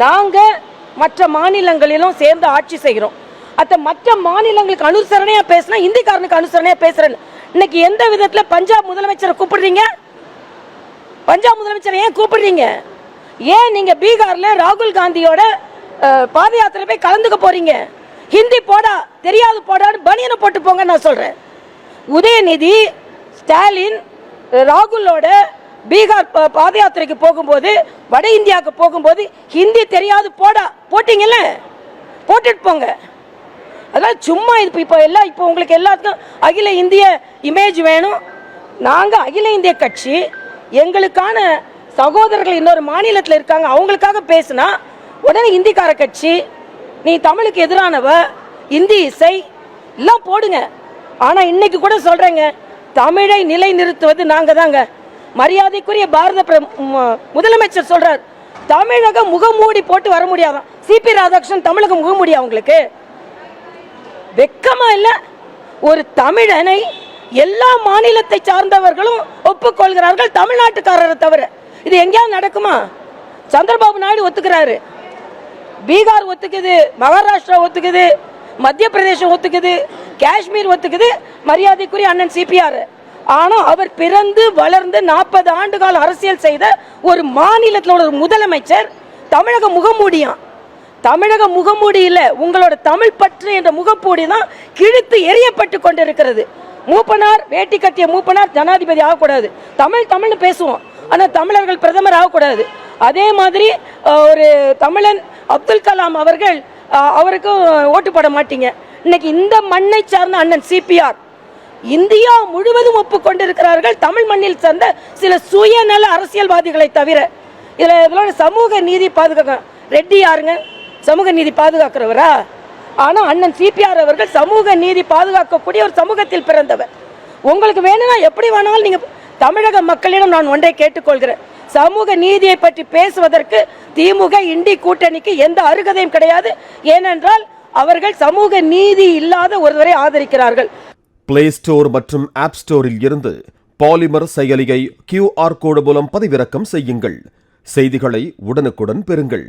நாங்கள் மற்ற மாநிலங்களிலும் சேர்ந்து ஆட்சி செய்கிறோம். அத்த மற்ற மாநிலங்களுக்கு அனுசரணையாக பேசினா இந்திக்காரனுக்கு அனுசரணையாக பேசுகிறேன்னு இன்னைக்கு எந்த விதத்தில் பஞ்சாப் முதலமைச்சரை கூப்பிடுறீங்க? பஞ்சாப் முதலமைச்சரை ஏன் கூப்பிடுறீங்க? ஏன் நீங்கள் பீகாரில் ராகுல் காந்தியோட பாத யாத்திரை போய் கலந்துக்க போறீங்க? ஹிந்தி போடா தெரியாது போடான்னு பனியனை போட்டு போங்க நான் சொல்கிறேன். உதயநிதி ஸ்டாலின் ராகுலோட பீகார் பாத யாத்திரைக்கு போகும்போது வட இந்தியாவுக்கு போகும்போது ஹிந்தி தெரியாது போடா போட்டிங்கல்ல, போட்டுட்டு போங்க. அதனால் சும்மா இது இப்போ உங்களுக்கு எல்லாத்துக்கும் அகில இந்திய இமேஜ் வேணும். நாங்கள் அகில இந்திய கட்சி எங்களுக்கான சகோதரர்கள் இன்னொரு மாநிலத்தில் இருக்காங்க, அவங்களுக்காக பேசுனா உடனே இந்திக்கார கட்சி நீ தமிழுக்கு எதிரானவ, இந்தி இசை எல்லாம் போடுங்க. ஆனால் இன்னைக்கு கூட சொல்கிறேங்க, தமிழை நிலை நிறுத்துவது நாங்கள் தாங்க. மரியாதைக்குரிய பாரத முதலமைச்சர் சொல்றார், தமிழக முகமூடி போட்டு வர முடியாதான். சிபி ராதாகிருஷ்ணன் தமிழக முகமூடி அவங்களுக்கு வெக்கமா இல்ல? ஒரு தமிழனை எல்லா மாநிலத்தை சார்ந்தவர்களும் ஒப்புக்கொள்கிறார்கள், தமிழ்நாட்டுக்காரரை தவிர. இது எங்கேயாவது நடக்குமா? சந்திரபாபு நாயுடு ஒத்துக்கிறாரு, பீகார் ஒத்துக்குது, மகாராஷ்டிரா ஒத்துக்குது, மத்திய பிரதேசம் ஒத்துக்குது, காஷ்மீர் ஒத்துக்குது, மரியாதைக்குரிய அண்ணன் சிபிஆர். ஆனால் அவர் பிறந்து வளர்ந்து 40 ஆண்டுகால அரசியல் செய்த ஒரு மாநிலத்தில் ஒரு முதலமைச்சர் தமிழக முகமூடியான். தமிழக முகமூடி இல்லை, உங்களோட தமிழ் பற்று என்ற முகப்பூடி தான் கிழித்து எரியப்பட்டு கொண்டிருக்கிறது. மூப்பனார், வேட்டி கட்டிய மூப்பனார் ஜனாதிபதி ஆகக்கூடாது. தமிழ்னு பேசுவோம், ஆனால் தமிழர்கள் பிரதமர் ஆகக்கூடாது. அதே மாதிரி ஒரு தமிழன் அப்துல் கலாம் அவர்கள், அவருக்கும் ஓட்டு போட மாட்டீங்க. இன்னைக்கு இந்த மண்ணை சார்ந்த அண்ணன் சிபிஆர் இந்தியா முழுவதும் ஒப்புக்கொண்டிருக்கிறார்கள், தமிழ் மண்ணில் சேர்ந்த சில சுயநல அரசியல்வாதிகளை தவிர. இதோட சமூக நீதி பாதுகாக்க ரெட்டி யாருங்க? சமூக நீதி பாதுகாக்கிறவரா? ஆனால் அண்ணன் சிபிஆர் அவர்கள் சமூக நீதி பாதுகாக்கக்கூடிய ஒரு சமூகத்தில் பிறந்தவர். உங்களுக்கு வேணும்னா எப்படி வேணாலும் நீங்கள் தமிழக மக்களிடம் நான் ஒன்றை கேட்டுக்கொள்கிறேன், சமூக நீதியை பற்றி பேசுவதற்கு திமுக இண்டி கூட்டணிக்கு எந்த அருகதையும் கிடையாது. ஏனென்றால் அவர்கள் சமூக நீதி இல்லாத ஒருவரை ஆதரிக்கிறார்கள். பிளே ஸ்டோர் மற்றும் ஆப் ஸ்டோரில் இருந்து பாலிமர் செயலியை QR கோடு மூலம் பதிவிறக்கம் செய்யுங்கள். செய்திகளை உடனுக்குடன் பெறுங்கள்.